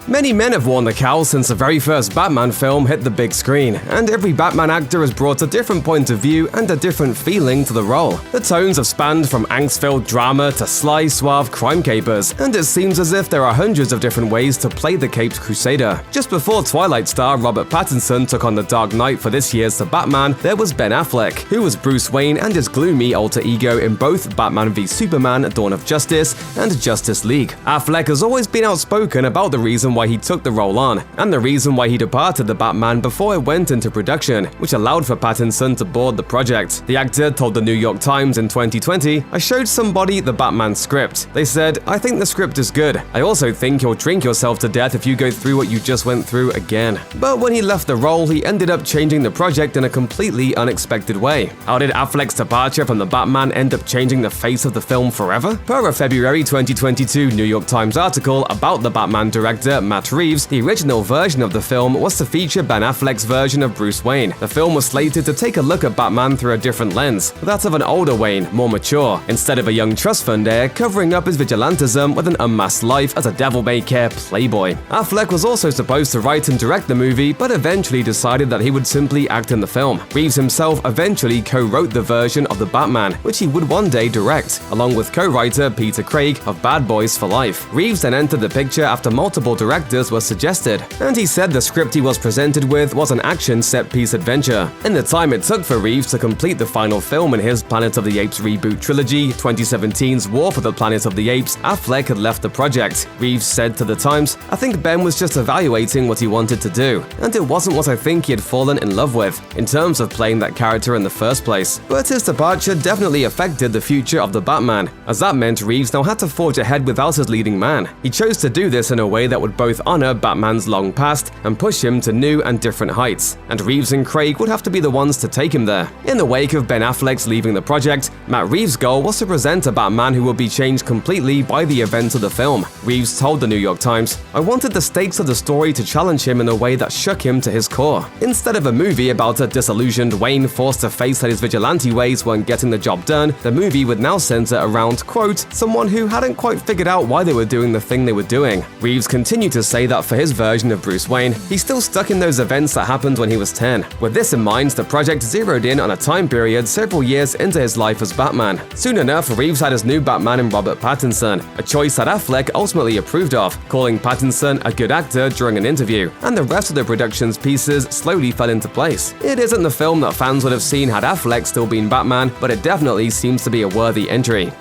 Many men have worn the cowl since the very first Batman film hit the big screen, and every Batman actor has brought a different point of view and a different feeling to the role. The tones have spanned from angst-filled drama to sly, suave crime capers, and it seems as if there are hundreds of different ways to play the caped crusader. Just before Twilight star Robert Pattinson took on the Dark Knight for this year's The Batman, there was Ben Affleck, who was Bruce Wayne and his gloomy alter ego in both Batman v Superman: Dawn of Justice and Justice League. Affleck has always been outspoken about the reason why he took the role on, and the reason why he departed the Batman before it went into production, which allowed for Pattinson to board the project. The actor told the New York Times in 2020, "I showed somebody the Batman script. They said, I think the script is good. I also think you'll drink yourself to death if you go through what you just went through again." But when he left the role, he ended up changing the project in a completely unexpected way. How did Affleck's departure from the Batman end up changing the face of the film forever? Per a February 2022 New York Times article about the Batman director Matt Reeves, the original version of the film was to feature Ben Affleck's version of Bruce Wayne. The film was slated to take a look at Batman through a different lens, that of an older Wayne, more mature, instead of a young trust fund heir covering up his vigilantism with an unmasked life as a devil-may-care playboy. Affleck was also supposed to write and direct the movie, but eventually decided that he would simply act in the film. Reeves himself eventually co-wrote the version of the Batman, which he would one day direct, along with co-writer Peter Craig of Bad Boys for Life. Reeves then entered the picture after multiple directors were suggested, and he said the script he was presented with was an action set-piece adventure. In the time it took for Reeves to complete the final film in his Planet of the Apes reboot trilogy, 2017's War for the Planet of the Apes, Affleck had left the project. Reeves said to The Times, "I think Ben was just evaluating what he wanted to do, and it wasn't what I think he had fallen in love with, in terms of playing that character in the first place." But his departure definitely affected the future of the Batman, as that meant Reeves now had to forge ahead without his leading man. He chose to do this in a way that would both honor Batman's long past and push him to new and different heights, and Reeves and Craig would have to be the ones to take him there. In the wake of Ben Affleck's leaving the project, Matt Reeves' goal was to present a Batman who would be changed completely by the events of the film. Reeves told the New York Times, "I wanted the stakes of the story to challenge him in a way that shook him to his core. Instead of a movie about a disillusioned Wayne forced to face that his vigilante ways weren't getting the job done, the movie would now center around, quote, someone who hadn't quite figured out why they were doing the thing they were doing." Reeves continued to say that for his version of Bruce Wayne, he's still stuck in those events that happened when he was 10. With this in mind, the project zeroed in on a time period several years into his life as Batman. Soon enough, Reeves had his new Batman in Robert Pattinson, a choice that Affleck ultimately approved of, calling Pattinson a good actor during an interview, and the rest of the production's pieces slowly fell into place. It isn't the film that fans would have seen had Affleck still been Batman, but it definitely seems to be a worthy entry.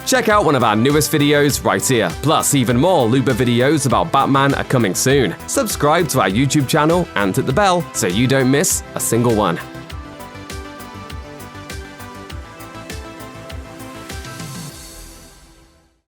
Check out one of our newest videos right here. Plus, even more Looper videos about Batman are coming soon. Subscribe to our YouTube channel and hit the bell so you don't miss a single one.